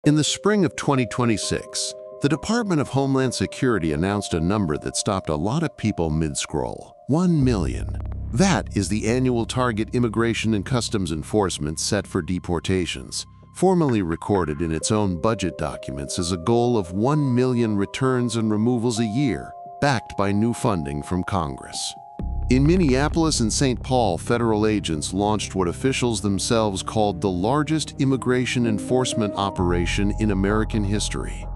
In the spring of 2026, the Department of Homeland Security announced a number that stopped a lot of people mid-scroll: 1 million. That is the annual target Immigration and Customs Enforcement set for deportations, formally recorded in its own budget documents as a goal of 1 million returns and removals a year, backed by new funding from Congress. In Minneapolis and St. Paul, federal agents launched what officials themselves called the largest immigration enforcement operation in American history,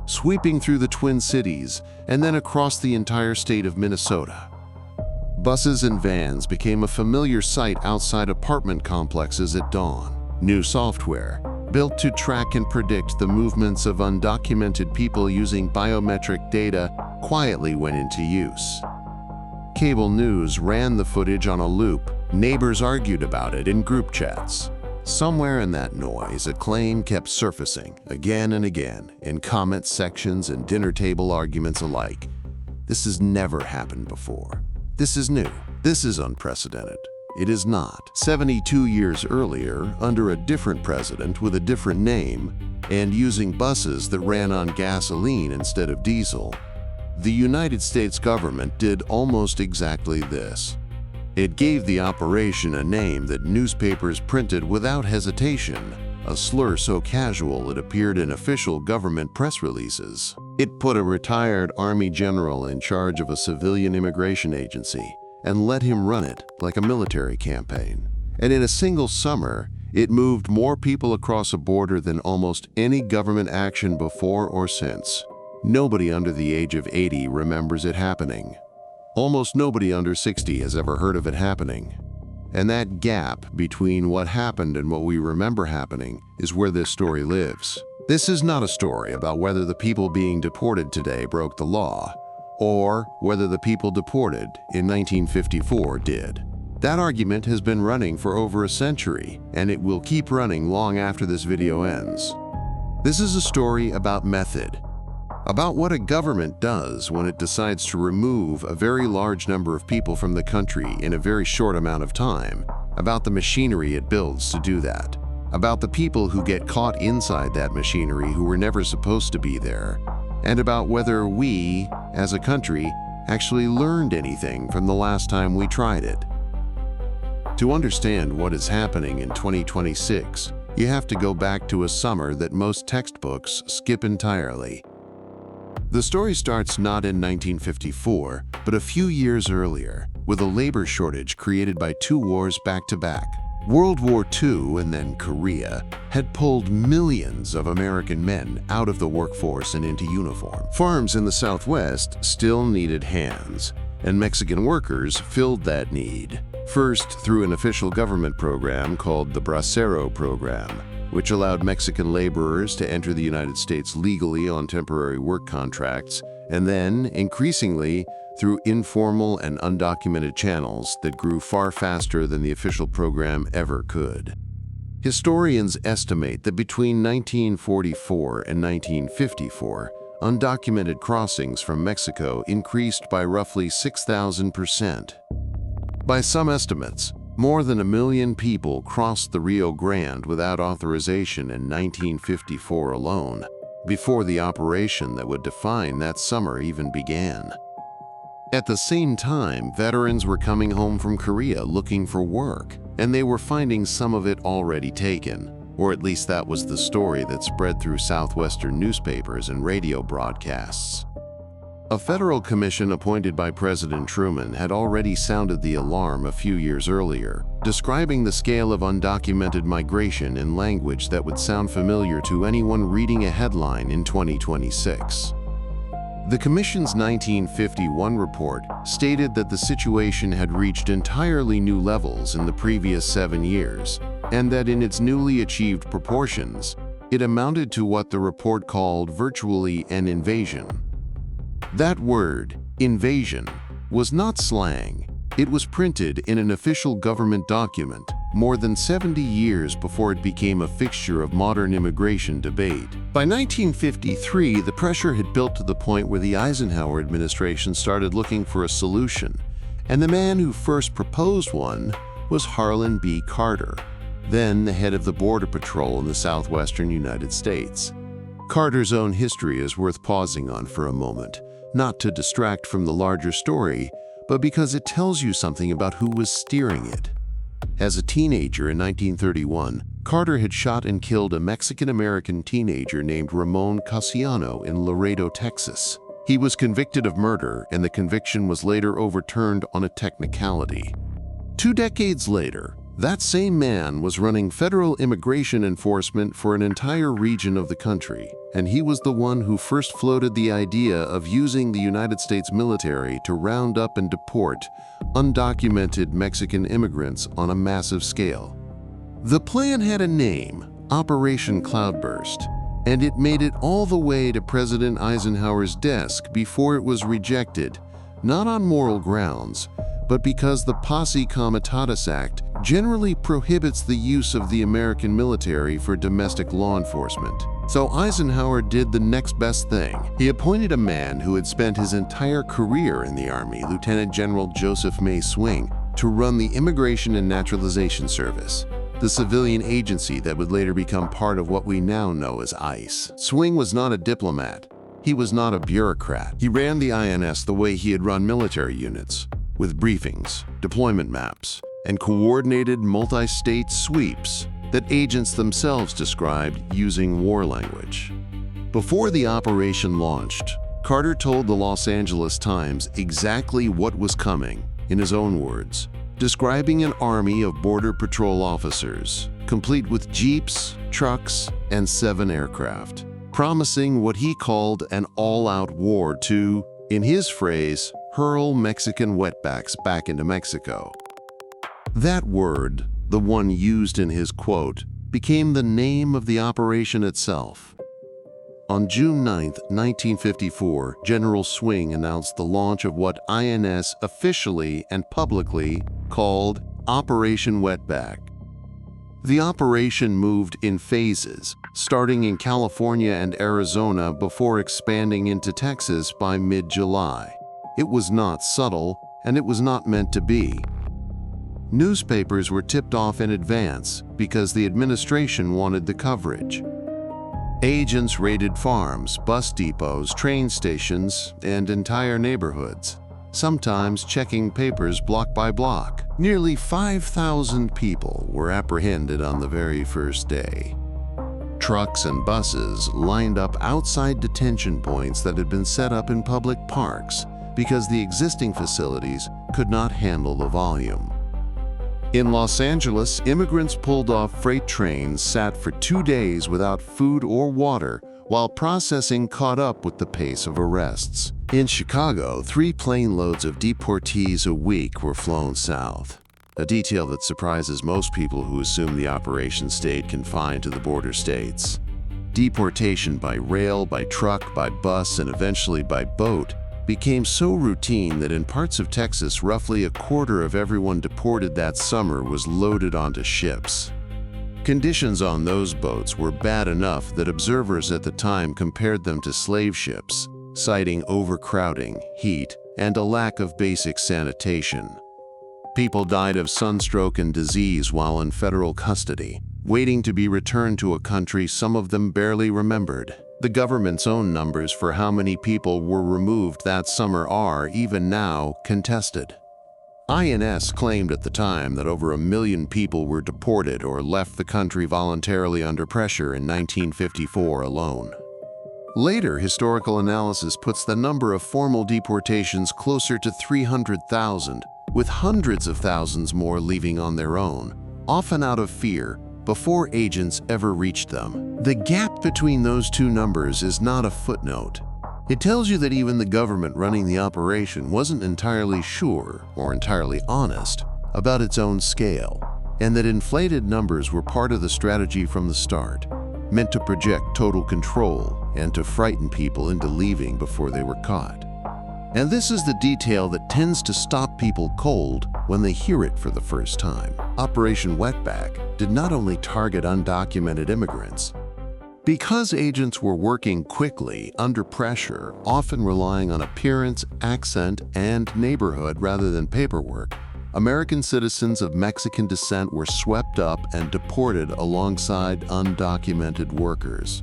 sweeping through the Twin Cities and then across the entire state of Minnesota. Buses and vans became a familiar sight outside apartment complexes at dawn. New software, built to track and predict the movements of undocumented people using biometric data, quietly went into use. Cable news ran the footage on a loop. Neighbors argued about it in group chats. Somewhere in that noise, a claim kept surfacing again and again in comment sections and dinner table arguments alike. This has never happened before. This is new. This is unprecedented. It is not. 72 years earlier, under a different president with a different name, and using buses that ran on gasoline instead of diesel, the United States government did almost exactly this. It gave the operation a name that newspapers printed without hesitation, a slur so casual it appeared in official government press releases. It put a retired Army general in charge of a civilian immigration agency and let him run it like a military campaign. And in a single summer, it moved more people across a border than almost any government action before or since. Nobody under the age of 80 remembers it happening. Almost nobody under 60 has ever heard of it happening. And that gap between what happened and what we remember happening is where this story lives. This is not a story about whether the people being deported today broke the law, or whether the people deported in 1954 did. That argument has been running for over a century, and it will keep running long after this video ends. This is a story about method, about what a government does when it decides to remove a very large number of people from the country in a very short amount of time, about the machinery it builds to do that, about the people who get caught inside that machinery who were never supposed to be there, and about whether we, as a country, actually learned anything from the last time we tried it. To understand what is happening in 2026, you have to go back to a summer that most textbooks skip entirely. The story starts not in 1954, but a few years earlier, with a labor shortage created by two wars back-to-back. World War II and then Korea had pulled millions of American men out of the workforce and into uniform. Farms in the Southwest still needed hands, and Mexican workers filled that need, first through an official government program called the Bracero Program, which allowed Mexican laborers to enter the United States legally on temporary work contracts, and then, increasingly, through informal and undocumented channels that grew far faster than the official program ever could. Historians estimate that between 1944 and 1954, undocumented crossings from Mexico increased by roughly 6,000%. By some estimates, more than 1 million people crossed the Rio Grande without authorization in 1954 alone, before the operation that would define that summer even began. At the same time, veterans were coming home from Korea looking for work, and they were finding some of it already taken, or at least that was the story that spread through Southwestern newspapers and radio broadcasts. A federal commission appointed by President Truman had already sounded the alarm a few years earlier, describing the scale of undocumented migration in language that would sound familiar to anyone reading a headline in 2026. The commission's 1951 report stated that the situation had reached entirely new levels in the previous 7 years, and that in its newly achieved proportions, it amounted to what the report called virtually an invasion. That word, invasion, was not slang. It was printed in an official government document more than 70 years before it became a fixture of modern immigration debate. By 1953, the pressure had built to the point where the Eisenhower administration started looking for a solution, and the man who first proposed one was Harlan B. Carter. then the head of the Border Patrol in the southwestern United States. Carter's own history is worth pausing on for a moment, not to distract from the larger story, but because it tells you something about who was steering it. As a teenager in 1931, Carter had shot and killed a Mexican-American teenager named Ramon Casiano in Laredo, Texas. He was convicted of murder, and the conviction was later overturned on a technicality. 2 decades later, that same man was running federal immigration enforcement for an entire region of the country, and he was the one who first floated the idea of using the United States military to round up and deport undocumented Mexican immigrants on a massive scale. The plan had a name, Operation Cloudburst, and it made it all the way to President Eisenhower's desk before it was rejected, not on moral grounds, but because the Posse Comitatus Act generally prohibits the use of the American military for domestic law enforcement. So Eisenhower did the next best thing. He appointed a man who had spent his entire career in the Army, Lieutenant General Joseph May Swing, to run the Immigration and Naturalization Service, the civilian agency that would later become part of what we now know as ICE. Swing was not a diplomat. He was not a bureaucrat. He ran the INS the way he had run military units, with briefings, deployment maps, and coordinated multi-state sweeps that agents themselves described using war language. Before the operation launched, Carter told the Los Angeles Times exactly what was coming, in his own words, describing an army of Border Patrol officers, complete with jeeps, trucks, and 7 aircraft, promising what he called an all-out war to, in his phrase, hurl Mexican wetbacks back into Mexico. That word, the one used in his quote, became the name of the operation itself. On June 9, 1954, General Swing announced the launch of what INS officially and publicly called Operation Wetback. The operation moved in phases, starting in California and Arizona before expanding into Texas by mid-July. It was not subtle, and it was not meant to be. Newspapers were tipped off in advance because the administration wanted the coverage. Agents raided farms, bus depots, train stations, and entire neighborhoods, sometimes checking papers block by block. Nearly 5,000 people were apprehended on the very first day. Trucks and buses lined up outside detention points that had been set up in public parks because the existing facilities could not handle the volume. In Los Angeles, immigrants pulled off freight trains sat for 2 days without food or water while processing caught up with the pace of arrests. In Chicago, 3 plane loads of deportees a week were flown south, a detail that surprises most people who assume the operation stayed confined to the border states. Deportation by rail, by truck, by bus, and eventually by boat became so routine that in parts of Texas, roughly a quarter of everyone deported that summer was loaded onto ships. Conditions on those boats were bad enough that observers at the time compared them to slave ships, citing overcrowding, heat, and a lack of basic sanitation. People died of sunstroke and disease while in federal custody, waiting to be returned to a country some of them barely remembered. The government's own numbers for how many people were removed that summer are, even now, contested. INS claimed at the time that over 1 million people were deported or left the country voluntarily under pressure in 1954 alone. Later historical analysis puts the number of formal deportations closer to 300,000, with hundreds of thousands more leaving on their own, often out of fear, before agents ever reached them. The gap between those 2 numbers is not a footnote. It tells you that even the government running the operation wasn't entirely sure or entirely honest about its own scale, and that inflated numbers were part of the strategy from the start, meant to project total control and to frighten people into leaving before they were caught. And this is the detail that tends to stop people cold when they hear it for the first time. Operation Wetback did not only target undocumented immigrants. Because agents were working quickly, under pressure, often relying on appearance, accent, and neighborhood rather than paperwork, American citizens of Mexican descent were swept up and deported alongside undocumented workers.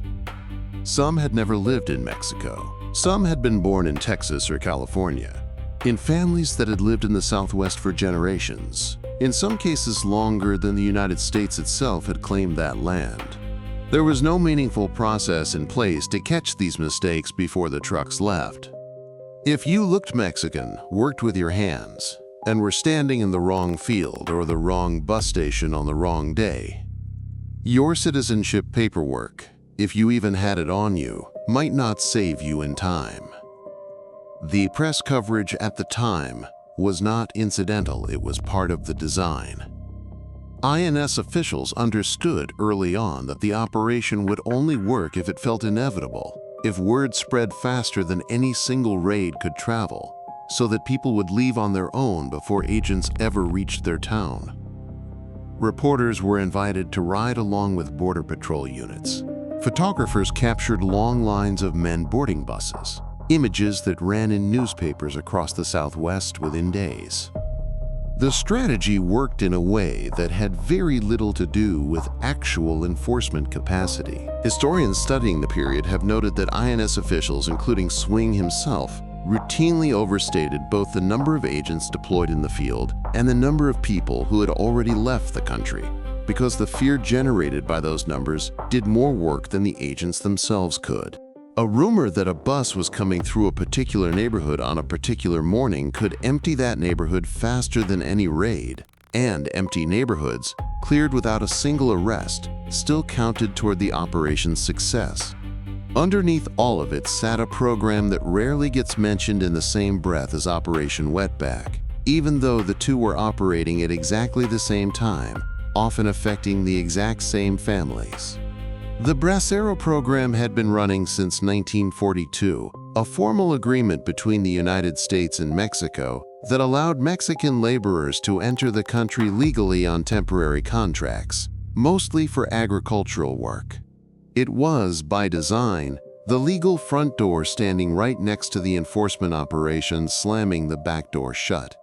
Some had never lived in Mexico. Some had been born in Texas or California, in families that had lived in the Southwest for generations, in some cases longer than the United States itself had claimed that land. There was no meaningful process in place to catch these mistakes before the trucks left. If you looked Mexican, worked with your hands, and were standing in the wrong field or the wrong bus station on the wrong day, your citizenship paperwork, if you even had it on you, might not save you in time. The press coverage at the time was not incidental, it was part of the design. INS officials understood early on that the operation would only work if it felt inevitable, if word spread faster than any single raid could travel, so that people would leave on their own before agents ever reached their town. Reporters were invited to ride along with Border Patrol units. Photographers captured long lines of men boarding buses, images that ran in newspapers across the Southwest within days. The strategy worked in a way that had very little to do with actual enforcement capacity. Historians studying the period have noted that INS officials, including Swing himself, routinely overstated both the number of agents deployed in the field and the number of people who had already left the country, because the fear generated by those numbers did more work than the agents themselves could. A rumor that a bus was coming through a particular neighborhood on a particular morning could empty that neighborhood faster than any raid, and empty neighborhoods, cleared without a single arrest, still counted toward the operation's success. Underneath all of it sat a program that rarely gets mentioned in the same breath as Operation Wetback, even though the two were operating at exactly the same time, often affecting the exact same families. The Bracero program had been running since 1942, a formal agreement between the United States and Mexico that allowed Mexican laborers to enter the country legally on temporary contracts, mostly for agricultural work. It was, by design, the legal front door standing right next to the enforcement operation, slamming the back door shut.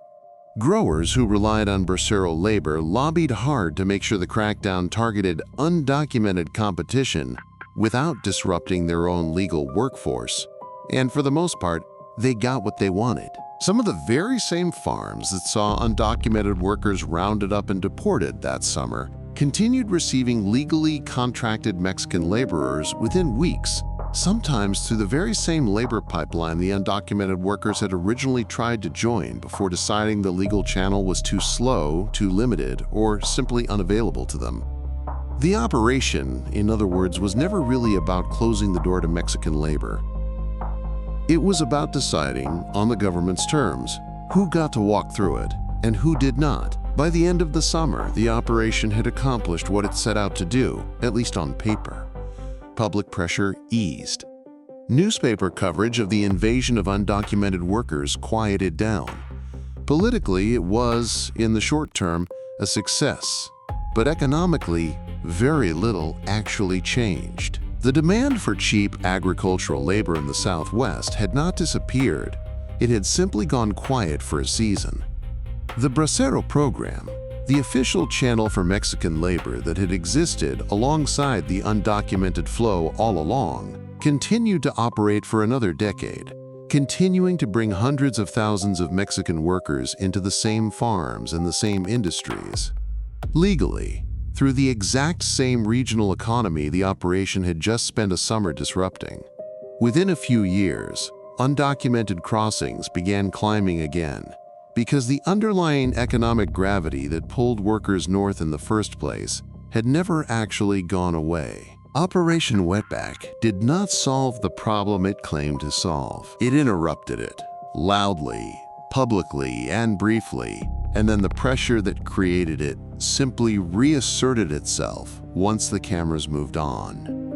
Growers who relied on Bracero labor lobbied hard to make sure the crackdown targeted undocumented competition without disrupting their own legal workforce, and for the most part, they got what they wanted. Some of the very same farms that saw undocumented workers rounded up and deported that summer continued receiving legally contracted Mexican laborers within weeks, sometimes through the very same labor pipeline the undocumented workers had originally tried to join before deciding the legal channel was too slow, too limited, or simply unavailable to them. The operation, in other words, was never really about closing the door to Mexican labor. It was about deciding, on the government's terms, who got to walk through it and who did not. By the end of the summer, the operation had accomplished what it set out to do, at least on paper. Public pressure eased. Newspaper coverage of the invasion of undocumented workers quieted down. Politically, it was, in the short term, a success. But economically, very little actually changed. The demand for cheap agricultural labor in the Southwest had not disappeared. It had simply gone quiet for a season. The Bracero program, the official channel for Mexican labor that had existed alongside the undocumented flow all along, continued to operate for another decade, continuing to bring hundreds of thousands of Mexican workers into the same farms and the same industries. Legally, through the exact same regional economy the operation had just spent a summer disrupting. Within a few years, undocumented crossings began climbing again, because the underlying economic gravity that pulled workers north in the first place had never actually gone away. Operation Wetback did not solve the problem it claimed to solve. It interrupted it, loudly, publicly, and briefly, and then the pressure that created it simply reasserted itself once the cameras moved on.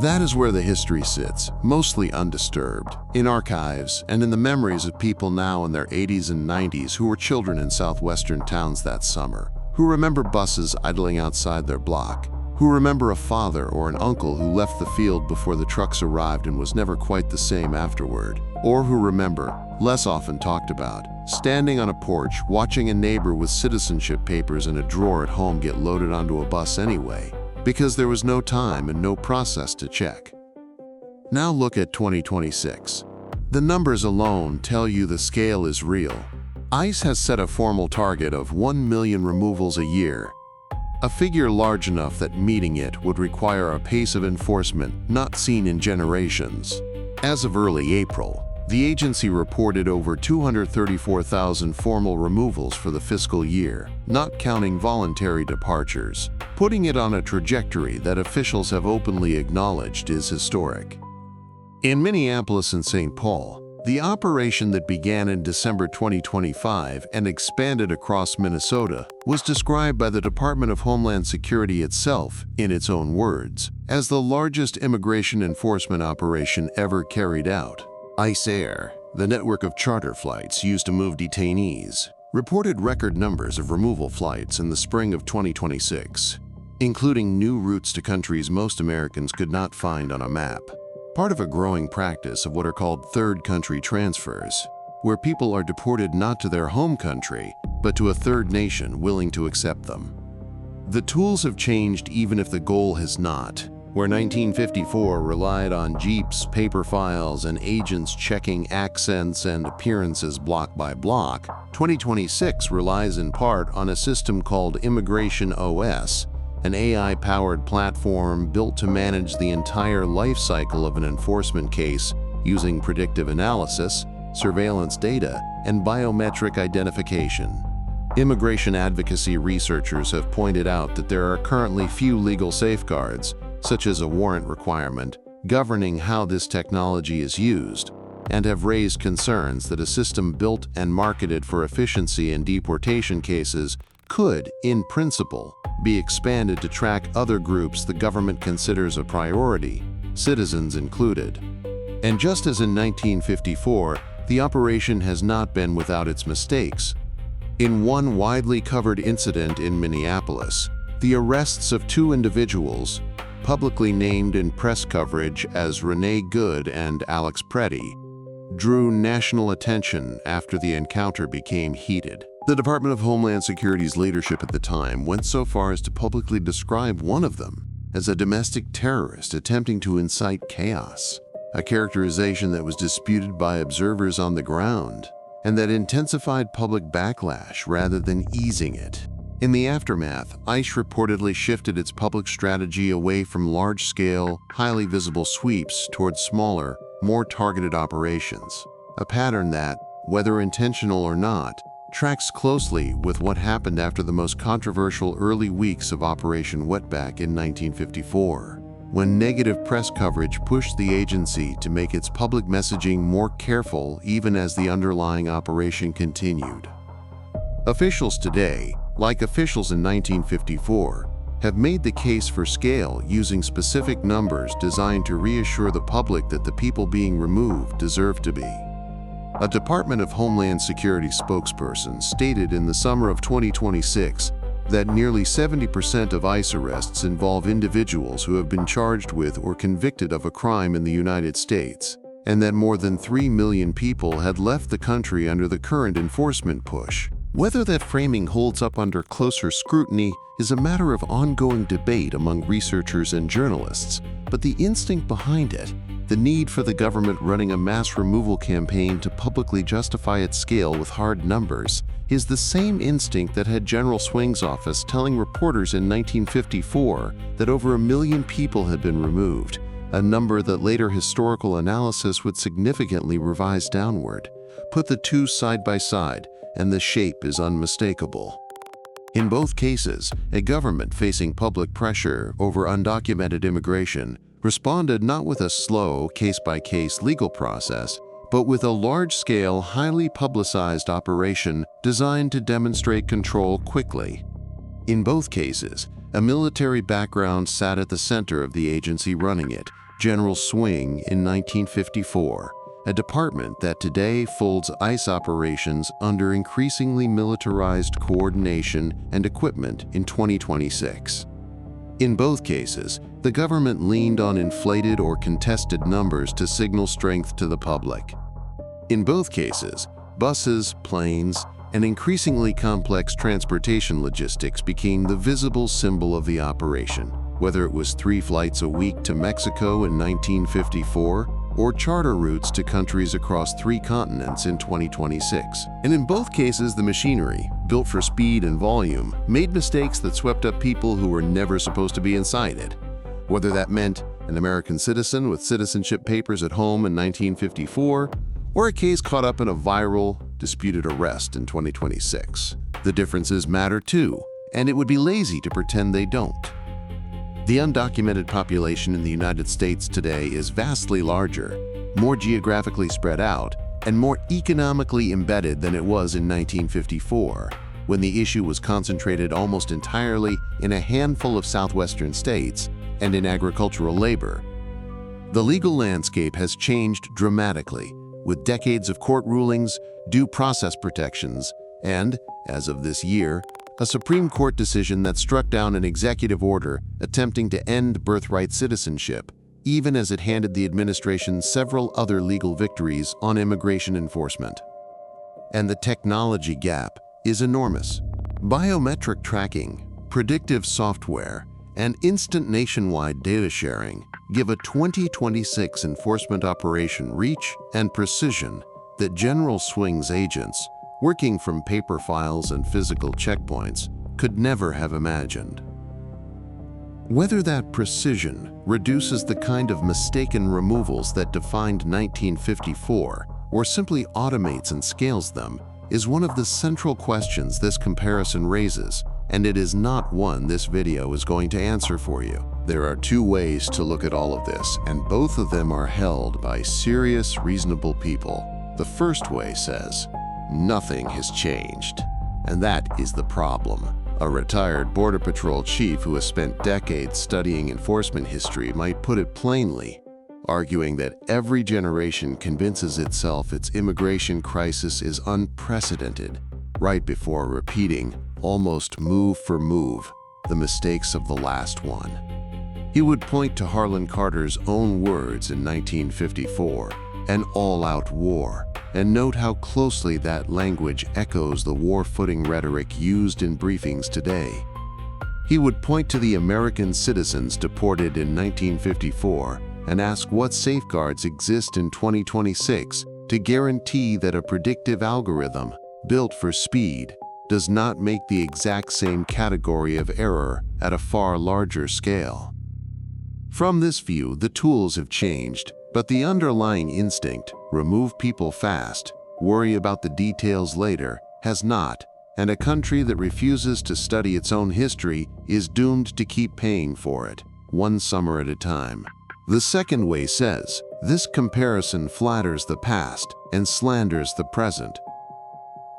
That is where the history sits, mostly undisturbed, in archives and in the memories of people now in their 80s and 90s who were children in southwestern towns that summer, who remember buses idling outside their block, who remember a father or an uncle who left the field before the trucks arrived and was never quite the same afterward, or who remember, less often talked about, standing on a porch watching a neighbor with citizenship papers in a drawer at home get loaded onto a bus anyway, because there was no time and no process to check. Now look at 2026. The numbers alone tell you the scale is real. ICE has set a formal target of 1 million removals a year, a figure large enough that meeting it would require a pace of enforcement not seen in generations. As of early April, the agency reported over 234,000 formal removals for the fiscal year, not counting voluntary departures, putting it on a trajectory that officials have openly acknowledged is historic. In Minneapolis and St. Paul, the operation that began in December 2025 and expanded across Minnesota was described by the Department of Homeland Security itself, in its own words, as the largest immigration enforcement operation ever carried out. ICE Air, the network of charter flights used to move detainees, reported record numbers of removal flights in the spring of 2026, including new routes to countries most Americans could not find on a map. Part of a growing practice of what are called third country transfers, where people are deported not to their home country, but to a third nation willing to accept them. The tools have changed even if the goal has not. Where 1954 relied on jeeps, paper files, and agents checking accents and appearances block by block, 2026 relies in part on a system called Immigration OS, an AI-powered platform built to manage the entire life cycle of an enforcement case using predictive analysis, surveillance data, and biometric identification. Immigration advocacy researchers have pointed out that there are currently few legal safeguards, such as a warrant requirement, governing how this technology is used, and have raised concerns that a system built and marketed for efficiency in deportation cases could, in principle, be expanded to track other groups the government considers a priority, citizens included. And just as in 1954, the operation has not been without its mistakes. In one widely covered incident in Minneapolis, the arrests of two individuals, publicly named in press coverage as Renee Good and Alex Preddy, drew national attention after the encounter became heated. The Department of Homeland Security's leadership at the time went so far as to publicly describe one of them as a domestic terrorist attempting to incite chaos, a characterization that was disputed by observers on the ground and that intensified public backlash rather than easing it. In the aftermath, ICE reportedly shifted its public strategy away from large-scale, highly visible sweeps towards smaller, more targeted operations, a pattern that, whether intentional or not, tracks closely with what happened after the most controversial early weeks of Operation Wetback in 1954, when negative press coverage pushed the agency to make its public messaging more careful even as the underlying operation continued. Officials today, like officials in 1954, have made the case for scale using specific numbers designed to reassure the public that the people being removed deserve to be. A Department of Homeland Security spokesperson stated in the summer of 2026 that nearly 70% of ICE arrests involve individuals who have been charged with or convicted of a crime in the United States, and that more than 3 million people had left the country under the current enforcement push. Whether that framing holds up under closer scrutiny is a matter of ongoing debate among researchers and journalists, but the instinct behind it, the need for the government running a mass removal campaign to publicly justify its scale with hard numbers, is the same instinct that had General Swing's office telling reporters in 1954 that over 1 million people had been removed, a number that later historical analysis would significantly revise downward. Put the two side by side, and the shape is unmistakable. In both cases, a government facing public pressure over undocumented immigration responded not with a slow, case-by-case legal process, but with a large-scale, highly publicized operation designed to demonstrate control quickly. In both cases, a military background sat at the center of the agency running it, General Swing in 1954, a department that today folds ICE operations under increasingly militarized coordination and equipment in 2026. In both cases, the government leaned on inflated or contested numbers to signal strength to the public. In both cases, buses, planes, and increasingly complex transportation logistics became the visible symbol of the operation, whether it was 3 flights a week to Mexico in 1954 or charter routes to countries across 3 continents in 2026. And in both cases, the machinery, built for speed and volume, made mistakes that swept up people who were never supposed to be inside it. Whether that meant an American citizen with citizenship papers at home in 1954, or a case caught up in a viral, disputed arrest in 2026. The differences matter too, and it would be lazy to pretend they don't. The undocumented population in the United States today is vastly larger, more geographically spread out, and more economically embedded than it was in 1954, when the issue was concentrated almost entirely in a handful of southwestern states and in agricultural labor. The legal landscape has changed dramatically, with decades of court rulings, due process protections, and, as of this year, a Supreme Court decision that struck down an executive order attempting to end birthright citizenship, even as it handed the administration several other legal victories on immigration enforcement. And the technology gap is enormous. Biometric tracking, predictive software, and instant nationwide data sharing give a 2026 enforcement operation reach and precision that General Swing's agents, working from paper files and physical checkpoints, could never have imagined. Whether that precision reduces the kind of mistaken removals that defined 1954 or simply automates and scales them is one of the central questions this comparison raises, and it is not one this video is going to answer for you. There are 2 ways to look at all of this, and both of them are held by serious, reasonable people. The first way says, nothing has changed, and that is the problem. A retired Border Patrol chief who has spent decades studying enforcement history might put it plainly, arguing that every generation convinces itself its immigration crisis is unprecedented, right before repeating, almost move for move, the mistakes of the last one. He would point to Harlan Carter's own words in 1954, an all-out war, and note how closely that language echoes the war-footing rhetoric used in briefings today. He would point to the American citizens deported in 1954 and ask what safeguards exist in 2026 to guarantee that a predictive algorithm built for speed does not make the exact same category of error at a far larger scale. From this view, the tools have changed, but the underlying instinct, remove people fast, worry about the details later, has not, and a country that refuses to study its own history is doomed to keep paying for it, one summer at a time. The second way says, this comparison flatters the past and slanders the present.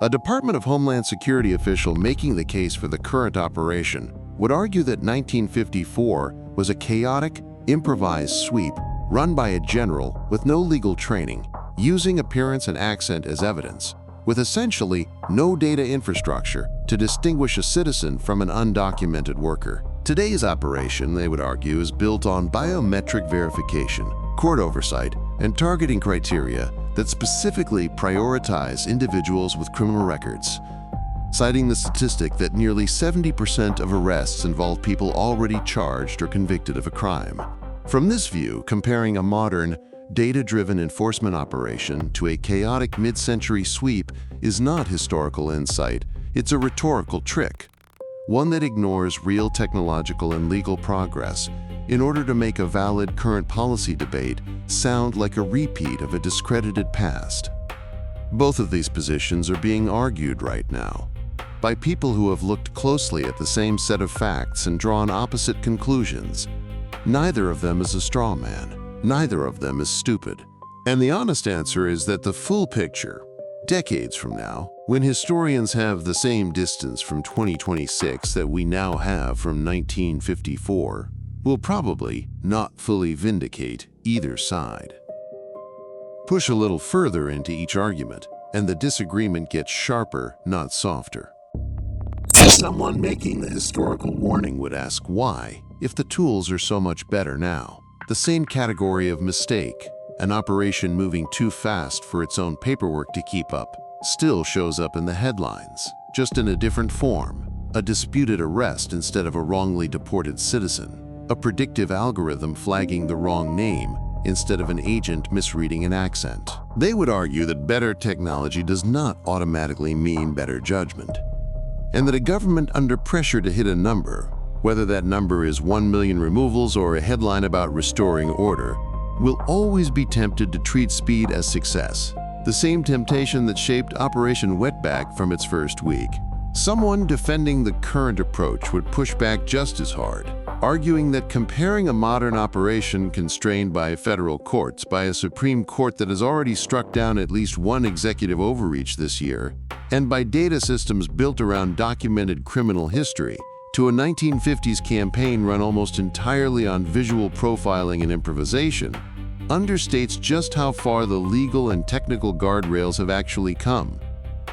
A Department of Homeland Security official making the case for the current operation would argue that 1954 was a chaotic, improvised sweep run by a general with no legal training, using appearance and accent as evidence, with essentially no data infrastructure to distinguish a citizen from an undocumented worker. Today's operation, they would argue, is built on biometric verification, court oversight, and targeting criteria that specifically prioritize individuals with criminal records, citing the statistic that nearly 70% of arrests involve people already charged or convicted of a crime. From this view, comparing a modern, data-driven enforcement operation to a chaotic mid-century sweep is not historical insight, it's a rhetorical trick, one that ignores real technological and legal progress in order to make a valid current policy debate sound like a repeat of a discredited past. Both of these positions are being argued right now by people who have looked closely at the same set of facts and drawn opposite conclusions. Neither of them is a straw man. Neither of them is stupid. And the honest answer is that the full picture, decades from now, when historians have the same distance from 2026 that we now have from 1954, will probably not fully vindicate either side. Push a little further into each argument, and the disagreement gets sharper, not softer. Someone making the historical warning would ask why, if the tools are so much better now? The same category of mistake, an operation moving too fast for its own paperwork to keep up, still shows up in the headlines, just in a different form. A disputed arrest instead of a wrongly deported citizen. A predictive algorithm flagging the wrong name instead of an agent misreading an accent. They would argue that better technology does not automatically mean better judgment, and that a government under pressure to hit a number, whether that number is 1 million removals or a headline about restoring order, will always be tempted to treat speed as success. The same temptation that shaped Operation Wetback from its first week. Someone defending the current approach would push back just as hard, arguing that comparing a modern operation constrained by federal courts by a Supreme Court that has already struck down at least one executive overreach this year, and by data systems built around documented criminal history, to a 1950s campaign run almost entirely on visual profiling and improvisation, understates just how far the legal and technical guardrails have actually come.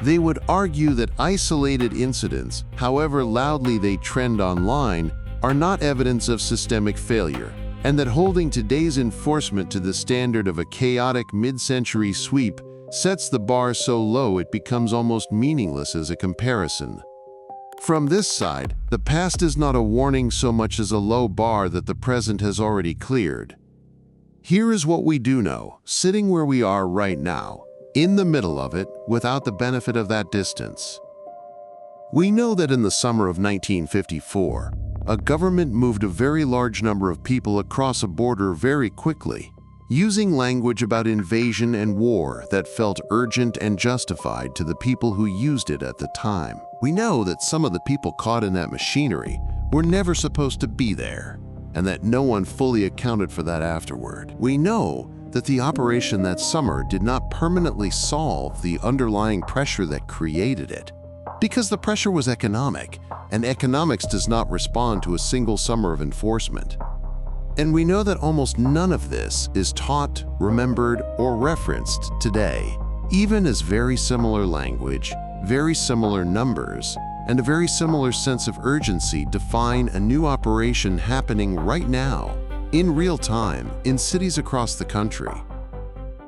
They would argue that isolated incidents, however loudly they trend online, are not evidence of systemic failure, and that holding today's enforcement to the standard of a chaotic mid-century sweep sets the bar so low it becomes almost meaningless as a comparison. From this side, the past is not a warning so much as a low bar that the present has already cleared. Here is what we do know, sitting where we are right now, in the middle of it, without the benefit of that distance. We know that in the summer of 1954, a government moved a very large number of people across a border very quickly, using language about invasion and war that felt urgent and justified to the people who used it at the time. We know that some of the people caught in that machinery were never supposed to be there, and that no one fully accounted for that afterward. We know that the operation that summer did not permanently solve the underlying pressure that created it, because the pressure was economic, and economics does not respond to a single summer of enforcement. And we know that almost none of this is taught, remembered, or referenced today, even as very similar language, very similar numbers, and a very similar sense of urgency define a new operation happening right now, in real time, in cities across the country.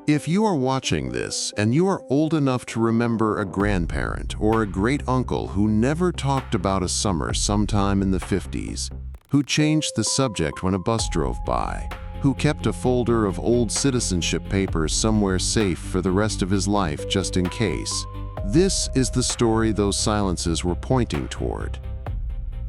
If you are watching this and you are old enough to remember a grandparent or a great-uncle who never talked about a summer sometime in the 50s, who changed the subject when a bus drove by, who kept a folder of old citizenship papers somewhere safe for the rest of his life just in case, this is the story those silences were pointing toward.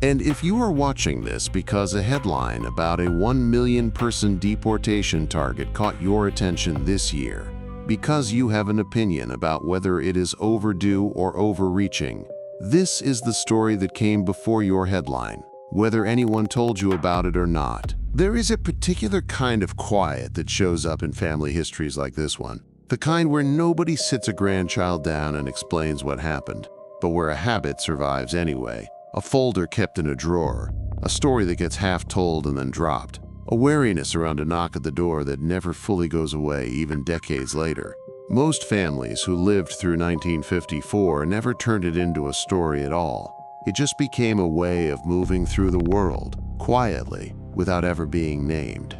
And if you are watching this because a headline about a 1 million person deportation target caught your attention this year, because you have an opinion about whether it is overdue or overreaching, this is the story that came before your headline, whether anyone told you about it or not. There is a particular kind of quiet that shows up in family histories like this one, the kind where nobody sits a grandchild down and explains what happened, but where a habit survives anyway. A folder kept in a drawer, a story that gets half told and then dropped, a wariness around a knock at the door that never fully goes away even decades later. Most families who lived through 1954 never turned it into a story at all. It just became a way of moving through the world, quietly, without ever being named.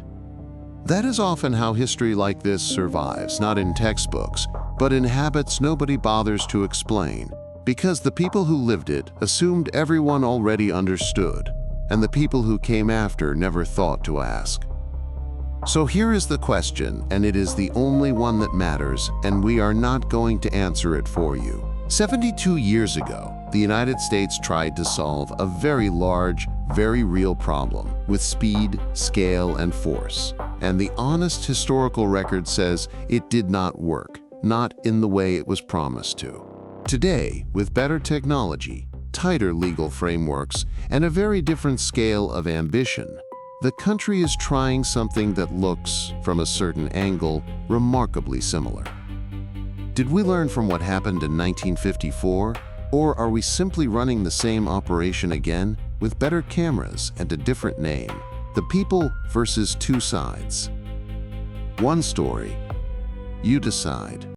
That is often how history like this survives, not in textbooks, but in habits nobody bothers to explain. Because the people who lived it assumed everyone already understood, and the people who came after never thought to ask. So here is the question, and it is the only one that matters, and we are not going to answer it for you. 72 years ago, the United States tried to solve a very large, very real problem with speed, scale, and force. And the honest historical record says it did not work, not in the way it was promised to. Today, with better technology, tighter legal frameworks, and a very different scale of ambition, the country is trying something that looks, from a certain angle, remarkably similar. Did we learn from what happened in 1954, or are we simply running the same operation again with better cameras and a different name? The people versus two sides. One story. You decide.